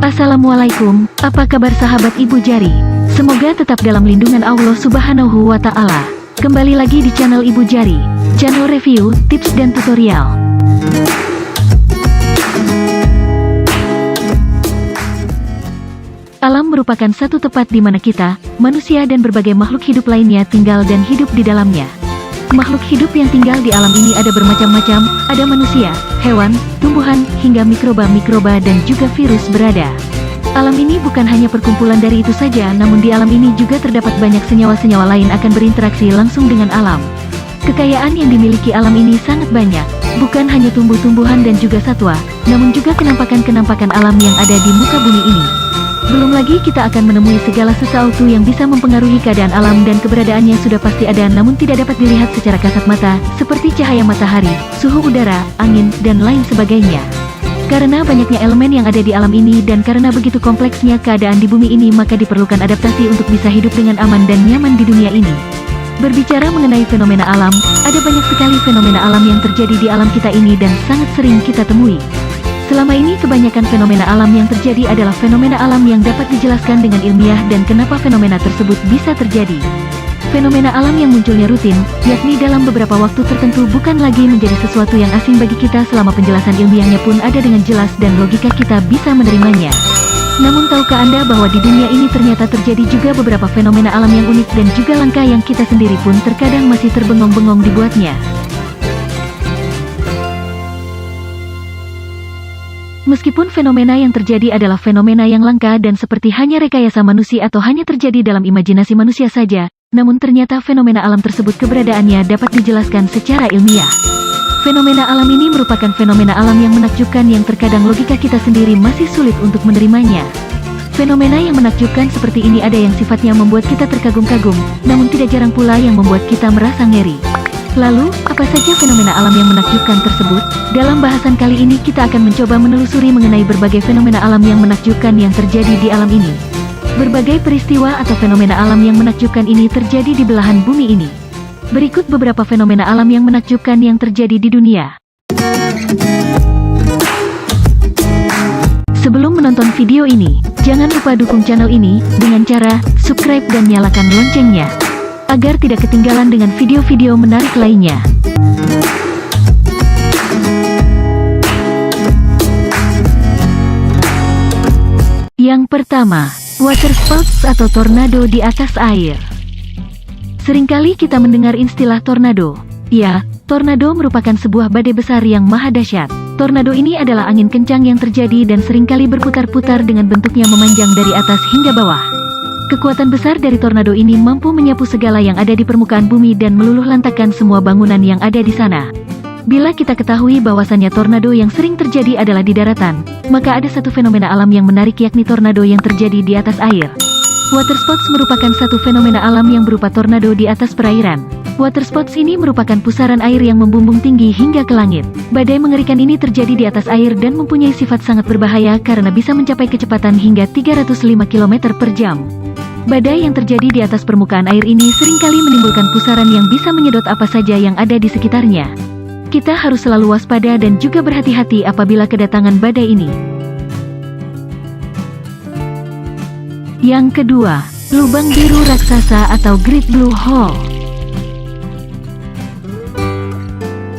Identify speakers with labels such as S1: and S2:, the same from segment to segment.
S1: Assalamualaikum, apa kabar sahabat Ibu Jari? Semoga tetap dalam lindungan Allah Subhanahu wa Ta'ala. Kembali lagi di channel Ibu Jari, channel review, tips dan tutorial. Alam merupakan satu tempat di mana kita, manusia dan berbagai makhluk hidup lainnya tinggal dan hidup di dalamnya. Makhluk hidup yang tinggal di alam ini ada bermacam-macam, ada manusia, hewan, tumbuhan, hingga mikroba-mikroba dan juga virus berada. Alam ini bukan hanya perkumpulan dari itu saja, namun di alam ini juga terdapat banyak senyawa-senyawa lain akan berinteraksi langsung dengan alam. Kekayaan yang dimiliki alam ini sangat banyak, bukan hanya tumbuh-tumbuhan dan juga satwa, namun juga kenampakan-kenampakan alam yang ada di muka bumi ini. Belum lagi kita akan menemui segala sesuatu yang bisa mempengaruhi keadaan alam dan keberadaannya sudah pasti ada namun tidak dapat dilihat secara kasat mata, seperti cahaya matahari, suhu udara, angin, dan lain sebagainya. Karena banyaknya elemen yang ada di alam ini dan karena begitu kompleksnya keadaan di bumi ini maka diperlukan adaptasi untuk bisa hidup dengan aman dan nyaman di dunia ini. Berbicara mengenai fenomena alam, ada banyak sekali fenomena alam yang terjadi di alam kita ini dan sangat sering kita temui. Selama ini kebanyakan fenomena alam yang terjadi adalah fenomena alam yang dapat dijelaskan dengan ilmiah dan kenapa fenomena tersebut bisa terjadi. Fenomena alam yang munculnya rutin, yakni dalam beberapa waktu tertentu bukan lagi menjadi sesuatu yang asing bagi kita selama penjelasan ilmiahnya pun ada dengan jelas dan logika kita bisa menerimanya. Namun tahukah Anda bahwa di dunia ini ternyata terjadi juga beberapa fenomena alam yang unik dan juga langka yang kita sendiri pun terkadang masih terbengong-bengong dibuatnya. Meskipun fenomena yang terjadi adalah fenomena yang langka dan seperti hanya rekayasa manusia atau hanya terjadi dalam imajinasi manusia saja, namun ternyata fenomena alam tersebut keberadaannya dapat dijelaskan secara ilmiah. Fenomena alam ini merupakan fenomena alam yang menakjubkan yang terkadang logika kita sendiri masih sulit untuk menerimanya. Fenomena yang menakjubkan seperti ini ada yang sifatnya membuat kita terkagum-kagum, namun tidak jarang pula yang membuat kita merasa ngeri. Lalu, apa saja fenomena alam yang menakjubkan tersebut? Dalam bahasan kali ini kita akan mencoba menelusuri mengenai berbagai fenomena alam yang menakjubkan yang terjadi di alam ini. Berbagai peristiwa atau fenomena alam yang menakjubkan ini terjadi di belahan bumi ini. Berikut beberapa fenomena alam yang menakjubkan yang terjadi di dunia. Sebelum menonton video ini, jangan lupa dukung channel ini dengan cara subscribe dan nyalakan loncengnya, agar tidak ketinggalan dengan video-video menarik lainnya. Yang pertama, water spouts atau tornado di atas air. Seringkali kita mendengar istilah tornado. Ya, tornado merupakan sebuah badai besar yang maha dahsyat. Tornado ini adalah angin kencang yang terjadi dan seringkali berputar-putar dengan bentuknya memanjang dari atas hingga bawah. Kekuatan besar dari tornado ini mampu menyapu segala yang ada di permukaan bumi dan meluluh lantakkan semua bangunan yang ada di sana. Bila kita ketahui bahwasannya tornado yang sering terjadi adalah di daratan, maka ada satu fenomena alam yang menarik yakni tornado yang terjadi di atas air. Waterspouts merupakan satu fenomena alam yang berupa tornado di atas perairan. Waterspouts ini merupakan pusaran air yang membumbung tinggi hingga ke langit. Badai mengerikan ini terjadi di atas air dan mempunyai sifat sangat berbahaya karena bisa mencapai kecepatan hingga 305 km per jam. Badai yang terjadi di atas permukaan air ini seringkali menimbulkan pusaran yang bisa menyedot apa saja yang ada di sekitarnya. Kita harus selalu waspada dan juga berhati-hati apabila kedatangan badai ini. Yang kedua, lubang biru raksasa atau Great Blue Hole.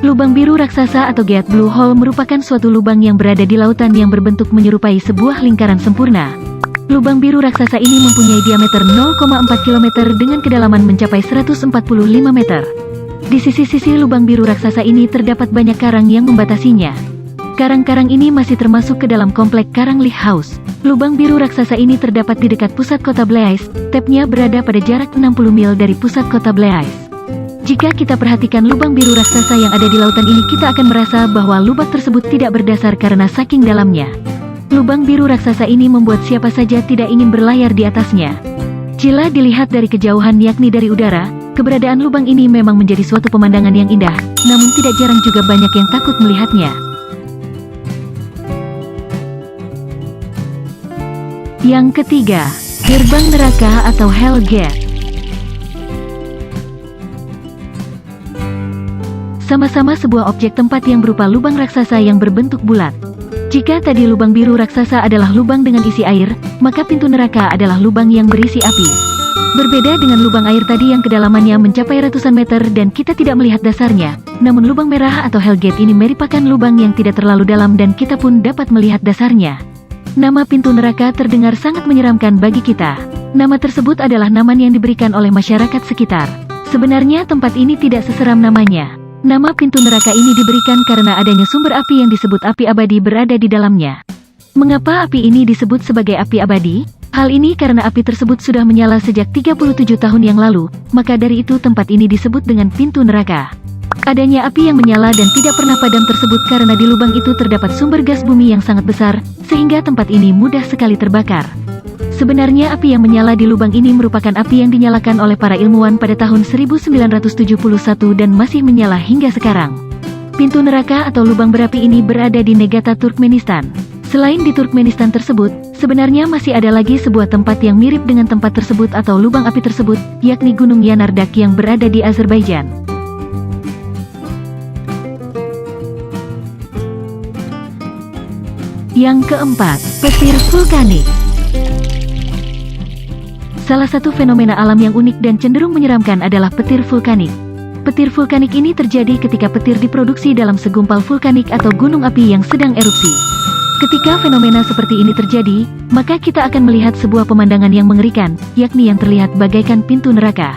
S1: Lubang biru raksasa atau Great Blue Hole merupakan suatu lubang yang berada di lautan yang berbentuk menyerupai sebuah lingkaran sempurna. Lubang biru raksasa ini mempunyai diameter 0,4 km dengan kedalaman mencapai 145 meter. Di sisi-sisi lubang biru raksasa ini terdapat banyak karang yang membatasinya. Karang-karang ini masih termasuk ke dalam komplek Karang Lake House. Lubang biru raksasa ini terdapat di dekat pusat kota Blaise, tepnya berada pada jarak 60 mil dari pusat kota Blaise. Jika kita perhatikan lubang biru raksasa yang ada di lautan ini kita akan merasa bahwa lubang tersebut tidak berdasar karena saking dalamnya. Lubang biru raksasa ini membuat siapa saja tidak ingin berlayar di atasnya. Jika dilihat dari kejauhan yakni dari udara, keberadaan lubang ini memang menjadi suatu pemandangan yang indah, namun tidak jarang juga banyak yang takut melihatnya. Yang ketiga, gerbang neraka atau Hell Gate. Sama-sama sebuah objek tempat yang berupa lubang raksasa yang berbentuk bulat. Jika tadi lubang biru raksasa adalah lubang dengan isi air, maka pintu neraka adalah lubang yang berisi api. Berbeda dengan lubang air tadi yang kedalamannya mencapai ratusan meter dan kita tidak melihat dasarnya, namun lubang merah atau Hellgate ini merupakan lubang yang tidak terlalu dalam dan kita pun dapat melihat dasarnya. Nama pintu neraka terdengar sangat menyeramkan bagi kita. Nama tersebut adalah nama yang diberikan oleh masyarakat sekitar. Sebenarnya tempat ini tidak seseram namanya. Nama pintu neraka ini diberikan karena adanya sumber api yang disebut api abadi berada di dalamnya. Mengapa api ini disebut sebagai api abadi? Hal ini karena api tersebut sudah menyala sejak 37 tahun yang lalu, maka dari itu tempat ini disebut dengan pintu neraka. Adanya api yang menyala dan tidak pernah padam tersebut karena di lubang itu terdapat sumber gas bumi yang sangat besar, sehingga tempat ini mudah sekali terbakar. Sebenarnya api yang menyala di lubang ini merupakan api yang dinyalakan oleh para ilmuwan pada tahun 1971 dan masih menyala hingga sekarang. Pintu neraka atau lubang berapi ini berada di Negata, Turkmenistan. Selain di Turkmenistan tersebut, sebenarnya masih ada lagi sebuah tempat yang mirip dengan tempat tersebut atau lubang api tersebut, yakni Gunung Yanardak yang berada di Azerbaijan. Yang keempat, petir vulkanik. Salah satu fenomena alam yang unik dan cenderung menyeramkan adalah petir vulkanik. Petir vulkanik ini terjadi ketika petir diproduksi dalam segumpal vulkanik atau gunung api yang sedang erupsi. Ketika fenomena seperti ini terjadi, maka kita akan melihat sebuah pemandangan yang mengerikan, yakni yang terlihat bagaikan pintu neraka.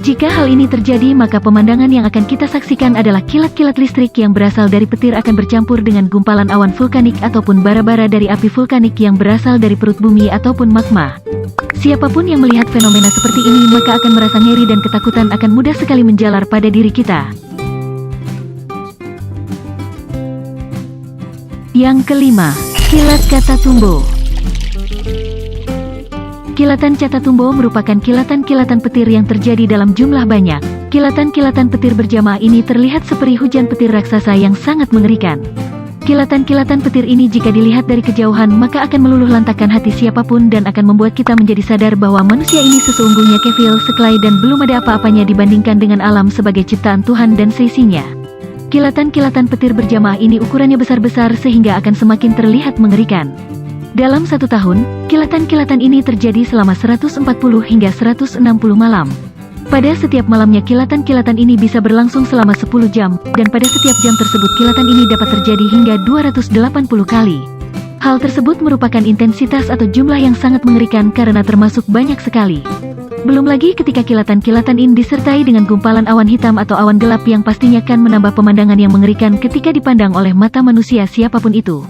S1: Jika hal ini terjadi, maka pemandangan yang akan kita saksikan adalah kilat-kilat listrik yang berasal dari petir akan bercampur dengan gumpalan awan vulkanik ataupun bara-bara dari api vulkanik yang berasal dari perut bumi ataupun magma. Siapapun yang melihat fenomena seperti ini maka akan merasa ngeri dan ketakutan akan mudah sekali menjalar pada diri kita. Yang kelima, kilat Catatumbo. Kilatan Catatumbo merupakan kilatan-kilatan petir yang terjadi dalam jumlah banyak. Kilatan-kilatan petir berjamaah ini terlihat seperti hujan petir raksasa yang sangat mengerikan. Kilatan-kilatan petir ini jika dilihat dari kejauhan maka akan meluluh lantakkan hati siapapun dan akan membuat kita menjadi sadar bahwa manusia ini sesungguhnya kefil sekelai dan belum ada apa-apanya dibandingkan dengan alam sebagai ciptaan Tuhan dan seisinya. Kilatan-kilatan petir berjamaah ini ukurannya besar-besar sehingga akan semakin terlihat mengerikan. Dalam satu tahun, kilatan-kilatan ini terjadi selama 140 hingga 160 malam. Pada setiap malamnya kilatan-kilatan ini bisa berlangsung selama 10 jam, dan pada setiap jam tersebut kilatan ini dapat terjadi hingga 280 kali. Hal tersebut merupakan intensitas atau jumlah yang sangat mengerikan karena termasuk banyak sekali. Belum lagi ketika kilatan-kilatan ini disertai dengan gumpalan awan hitam atau awan gelap yang pastinya akan menambah pemandangan yang mengerikan ketika dipandang oleh mata manusia siapapun itu.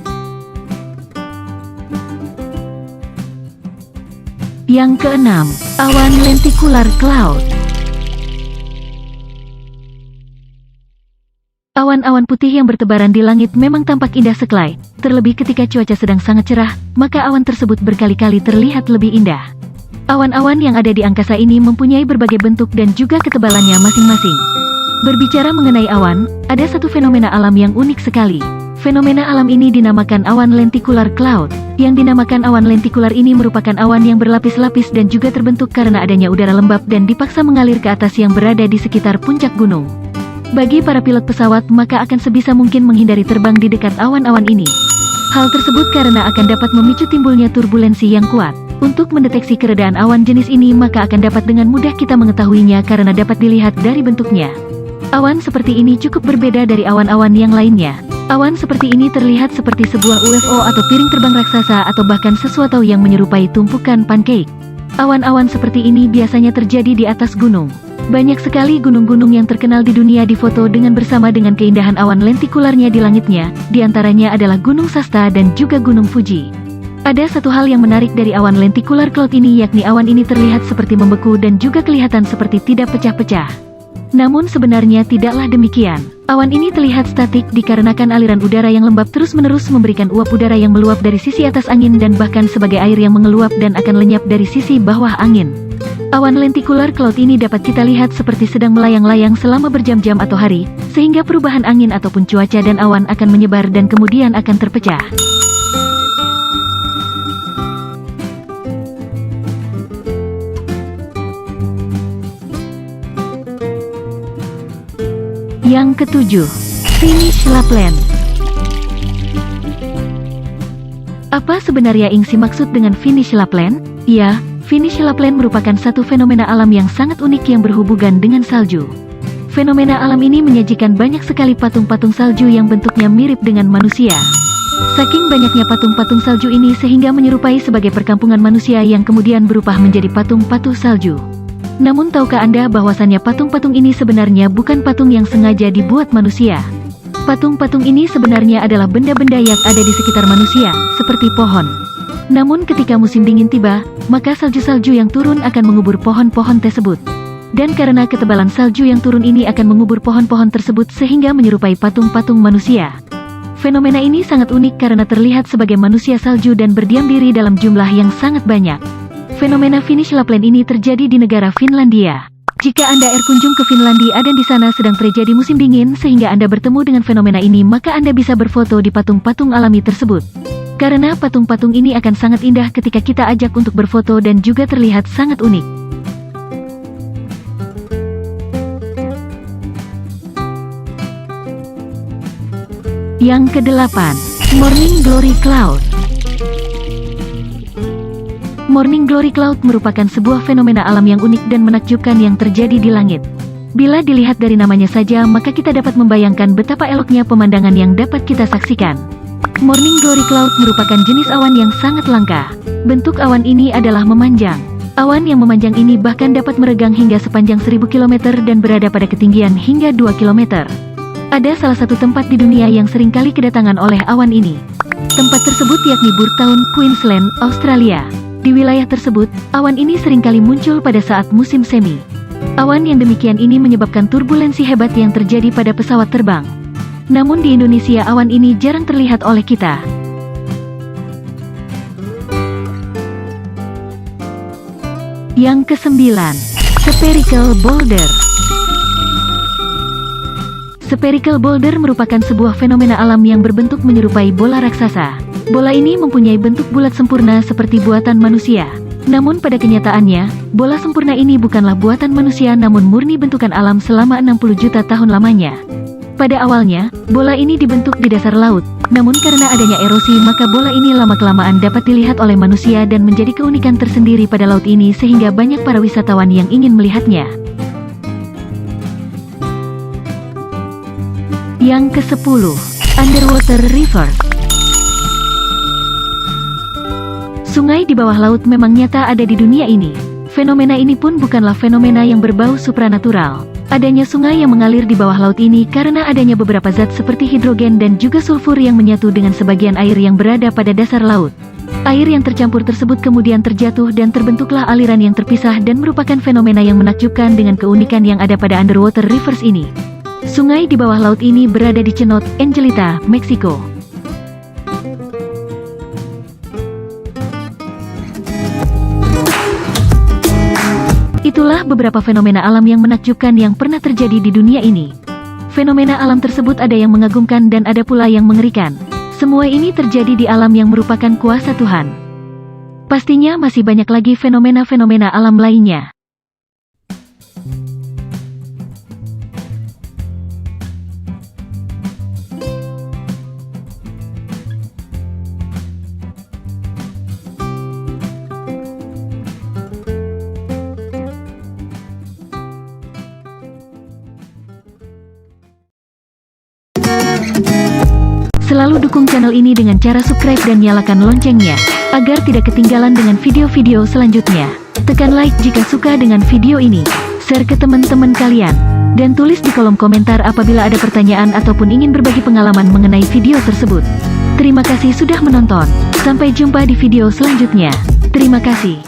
S1: Yang keenam, awan lenticular cloud. Awan-awan putih yang bertebaran di langit memang tampak indah sekelai, terlebih ketika cuaca sedang sangat cerah, maka awan tersebut berkali-kali terlihat lebih indah. Awan-awan yang ada di angkasa ini mempunyai berbagai bentuk dan juga ketebalannya masing-masing. Berbicara mengenai awan, ada satu fenomena alam yang unik sekali. Fenomena alam ini dinamakan awan lenticular cloud. Yang dinamakan awan lentikular ini merupakan awan yang berlapis-lapis dan juga terbentuk karena adanya udara lembab dan dipaksa mengalir ke atas yang berada di sekitar puncak gunung. Bagi para pilot pesawat maka akan sebisa mungkin menghindari terbang di dekat awan-awan ini. Hal tersebut karena akan dapat memicu timbulnya turbulensi yang kuat. Untuk mendeteksi keberadaan awan jenis ini maka akan dapat dengan mudah kita mengetahuinya karena dapat dilihat dari bentuknya. Awan seperti ini cukup berbeda dari awan-awan yang lainnya. Awan seperti ini terlihat seperti sebuah UFO atau piring terbang raksasa atau bahkan sesuatu yang menyerupai tumpukan pancake. Awan-awan seperti ini biasanya terjadi di atas gunung. Banyak sekali gunung-gunung yang terkenal di dunia difoto dengan bersama dengan keindahan awan lentikularnya di langitnya, di antaranya adalah Gunung Shasta dan juga Gunung Fuji. Ada satu hal yang menarik dari awan lenticular cloud ini yakni awan ini terlihat seperti membeku dan juga kelihatan seperti tidak pecah-pecah. Namun sebenarnya tidaklah demikian. Awan ini terlihat statik dikarenakan aliran udara yang lembab terus-menerus memberikan uap udara yang meluap dari sisi atas angin dan bahkan sebagai air yang mengeluap dan akan lenyap dari sisi bawah angin. Awan lenticular cloud ini dapat kita lihat seperti sedang melayang-layang selama berjam-jam atau hari, sehingga perubahan angin ataupun cuaca dan awan akan menyebar dan kemudian akan terpecah. Yang ketujuh, Finish Lapland. Apa sebenarnya yang dimaksud dengan Finish Lapland? Ya, Finish Lapland merupakan satu fenomena alam yang sangat unik yang berhubungan dengan salju. Fenomena alam ini menyajikan banyak sekali patung-patung salju yang bentuknya mirip dengan manusia. Saking banyaknya patung-patung salju ini sehingga menyerupai sebagai perkampungan manusia yang kemudian berubah menjadi patung-patung salju. Namun tahukah Anda bahwasannya patung-patung ini sebenarnya bukan patung yang sengaja dibuat manusia? Patung-patung ini sebenarnya adalah benda-benda yang ada di sekitar manusia, seperti pohon. Namun ketika musim dingin tiba, maka salju-salju yang turun akan mengubur pohon-pohon tersebut. Dan karena ketebalan salju yang turun ini akan mengubur pohon-pohon tersebut sehingga menyerupai patung-patung manusia. Fenomena ini sangat unik karena terlihat sebagai manusia salju dan berdiam diri dalam jumlah yang sangat banyak. Fenomena Finish Lapland ini terjadi di negara Finlandia. Jika Anda berkunjung ke Finlandia dan di sana sedang terjadi musim dingin sehingga Anda bertemu dengan fenomena ini, maka Anda bisa berfoto di patung-patung alami tersebut. Karena patung-patung ini akan sangat indah ketika kita ajak untuk berfoto dan juga terlihat sangat unik. Yang kedelapan, Morning Glory Cloud. Morning Glory Cloud merupakan sebuah fenomena alam yang unik dan menakjubkan yang terjadi di langit. Bila dilihat dari namanya saja, maka kita dapat membayangkan betapa eloknya pemandangan yang dapat kita saksikan. Morning Glory Cloud merupakan jenis awan yang sangat langka. Bentuk awan ini adalah memanjang. Awan yang memanjang ini bahkan dapat meregang hingga sepanjang 1000 km dan berada pada ketinggian hingga 2 km. Ada salah satu tempat di dunia yang seringkali kedatangan oleh awan ini. Tempat tersebut yakni Burtown, Queensland, Australia. Di wilayah tersebut, awan ini seringkali muncul pada saat musim semi. Awan yang demikian ini menyebabkan turbulensi hebat yang terjadi pada pesawat terbang. Namun di Indonesia awan ini jarang terlihat oleh kita. Yang kesembilan, Spherical Boulder. Spherical boulder merupakan sebuah fenomena alam yang berbentuk menyerupai bola raksasa. Bola ini mempunyai bentuk bulat sempurna seperti buatan manusia. Namun pada kenyataannya, bola sempurna ini bukanlah buatan manusia namun murni bentukan alam selama 60 juta tahun lamanya. Pada awalnya, bola ini dibentuk di dasar laut. Namun karena adanya erosi maka bola ini lama-kelamaan dapat dilihat oleh manusia dan menjadi keunikan tersendiri pada laut ini sehingga banyak para wisatawan yang ingin melihatnya. Yang ke-10, Underwater River. Sungai di bawah laut memang nyata ada di dunia ini. Fenomena ini pun bukanlah fenomena yang berbau supranatural. Adanya sungai yang mengalir di bawah laut ini karena adanya beberapa zat seperti hidrogen dan juga sulfur yang menyatu dengan sebagian air yang berada pada dasar laut. Air yang tercampur tersebut kemudian terjatuh dan terbentuklah aliran yang terpisah dan merupakan fenomena yang menakjubkan dengan keunikan yang ada pada underwater rivers ini. Sungai di bawah laut ini berada di Cenot, Angelita, Meksiko. Itulah beberapa fenomena alam yang menakjubkan yang pernah terjadi di dunia ini. Fenomena alam tersebut ada yang mengagumkan dan ada pula yang mengerikan. Semua ini terjadi di alam yang merupakan kuasa Tuhan. Pastinya masih banyak lagi fenomena-fenomena alam lainnya. Selalu dukung channel ini dengan cara subscribe dan nyalakan loncengnya, agar tidak ketinggalan dengan video-video selanjutnya. Tekan like jika suka dengan video ini, share ke teman-teman kalian, dan tulis di kolom komentar apabila ada pertanyaan ataupun ingin berbagi pengalaman mengenai video tersebut. Terima kasih sudah menonton, sampai jumpa di video selanjutnya. Terima kasih.